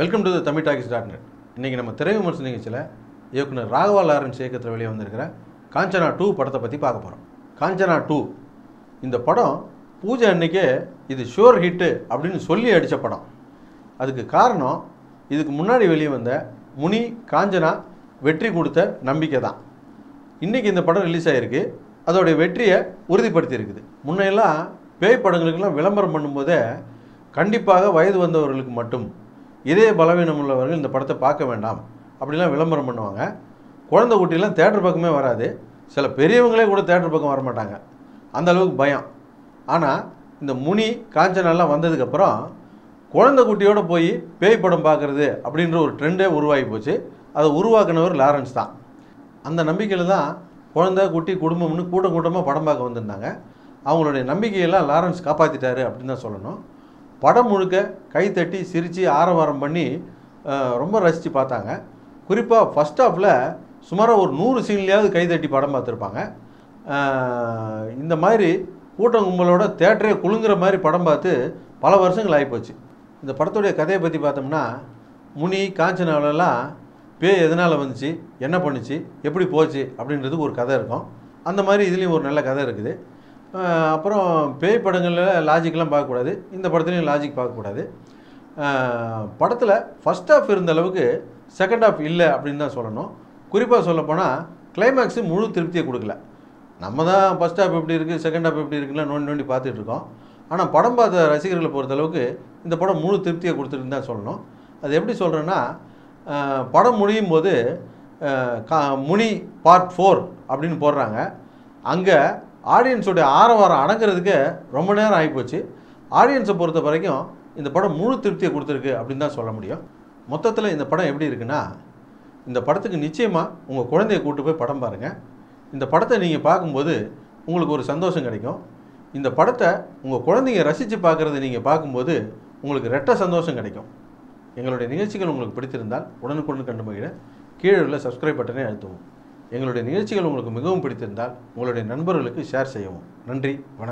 Welcome to the Tamil talkies. இன்றைக்கி நம்ம திரை விமர்சன நிகழ்ச்சியில் இயக்குனர் ராகவா லாரன்ஸ் இயக்கத்தில் வெளியே வந்திருக்கிற காஞ்சனா 2 படத்தை பற்றி பார்க்க போகிறோம். காஞ்சனா 2 இந்த படம் பூஜை அன்னைக்கே இது ஷுவர் ஹிட்டு அப்படின்னு சொல்லி அடித்த படம். அதுக்கு காரணம் இதுக்கு முன்னாடி வெளியே வந்த முனி காஞ்சனா வெற்றி கொடுத்த நம்பிக்கை தான். இன்றைக்கி இந்த படம் ரிலீஸ் ஆகிருக்கு, அதோடைய வெற்றியை உறுதிப்படுத்தியிருக்குது. முன்னையெல்லாம் பேய் படங்களுக்கெல்லாம் விளம்பரம் பண்ணும்போதே கண்டிப்பாக வயது வந்தவர்களுக்கு மட்டும், இதே பலவீனம் உள்ளவர்கள் இந்த படத்தை பார்க்க வேண்டாம் அப்படிலாம் விளம்பரம் பண்ணுவாங்க. குழந்தை குட்டிலாம் தேட்டர் பக்கமே வராது. சில பெரியவங்களே கூட தேட்டர் பக்கம் வரமாட்டாங்க, அந்த அளவுக்கு பயம். ஆனால் இந்த முனி காஞ்சனாலாம் வந்ததுக்கப்புறம் குழந்தை குட்டியோடு போய் பேய் படம் பார்க்குறது அப்படின்ற ஒரு ட்ரெண்டே உருவாகி போச்சு. அதை உருவாக்குனவர் லாரன்ஸ் தான். அந்த நம்பிக்கையில் தான் குழந்தை குட்டி குடும்பம்னு கூட்டமாக படம் பார்க்க வந்திருந்தாங்க. அவங்களுடைய நம்பிக்கையெல்லாம் லாரன்ஸ் காப்பாற்றிட்டாரு அப்படின்னு தான் சொல்லணும். படம் முழுக்க கைத்தட்டி சிரித்து ஆரவாரம் பண்ணி ரொம்ப ரசித்து பார்த்தாங்க. குறிப்பாக ஃபஸ்ட் ஹாஃபில் சுமாராக ஒரு 100 சீன்லையாவது கைத்தட்டி படம் பார்த்துருப்பாங்க. இந்த மாதிரி கூட்டம் கும்பலோட தேட்டரே குலுங்குற மாதிரி படம் பார்த்து பல வருஷங்கள் ஆகிப்போச்சு. இந்த படத்துடைய கதையை பற்றி பார்த்தோம்னா, முனி காஞ்சனாவிலலாம் பேய் எதனால் வந்துச்சு, என்ன பண்ணுச்சு, எப்படி போச்சு அப்படின்றதுக்கு ஒரு கதை இருக்கும். அந்த மாதிரி இதுலேயும் ஒரு நல்ல கதை இருக்குது. அப்புறம் பேய் படங்களில் லாஜிக்லாம் பார்க்கக்கூடாது, இந்த படத்துலையும் லாஜிக் பார்க்கக்கூடாது. படத்தில் ஃபஸ்ட் ஹாஃப் இருந்த அளவுக்கு செகண்ட் ஹாஃப் இல்லை அப்படின்னு தான் சொல்லணும். குறிப்பாக சொல்லப்போனால் கிளைமேக்ஸு முழு திருப்தியை கொடுக்கல. நம்ம தான் ஃபஸ்ட் ஹாஃப் எப்படி இருக்குது, செகண்ட் ஹாஃப் எப்படி இருக்குன்னா நோண்டி பார்த்துட்ருக்கோம். ஆனால் படம் பார்த்த ரசிகர்களை பொறுத்தளவுக்கு இந்த படம் முழு திருப்தியை கொடுத்துருக்குன்னு தான் சொல்லணும். அது எப்படி சொல்கிறேன்னா, படம் முடியும் போது முனி பார்ட் 4 அப்படின்னு போடுறாங்க. அங்கே ஆடியன்ஸோடைய ஆரவாரம் அடங்கிறதுக்கு ரொம்ப நேரம் ஆகிப்போச்சு. ஆடியன்ஸை பொறுத்த வரைக்கும் இந்த படம் முழு திருப்தியை கொடுத்துருக்கு அப்படின்னு தான் சொல்ல முடியும். மொத்தத்தில் இந்த படம் எப்படி இருக்குன்னா, இந்த படத்துக்கு நிச்சயமாக உங்கள் குழந்தைய கூட்டு போய் படம் பாருங்கள். இந்த படத்தை நீங்கள் பார்க்கும்போது உங்களுக்கு ஒரு சந்தோஷம் கிடைக்கும். இந்த படத்தை உங்கள் குழந்தைங்க ரசித்து பார்க்குறத நீங்கள் பார்க்கும்போது உங்களுக்கு ரெட்ட சந்தோஷம் கிடைக்கும். எங்களுடைய நிகழ்ச்சிகள் உங்களுக்கு பிடித்திருந்தால் உடனுக்குடன் கண்டு மகிழ கீழே உள்ள சப்ஸ்கிரைப் பட்டனை அழுத்தவும். எங்களுடைய நிகழ்ச்சிகள் உங்களுக்கு மிகவும் பிடித்திருந்தால் உங்களுடைய நண்பர்களுக்கு ஷேர் செய்யவும். நன்றி, வணக்கம்.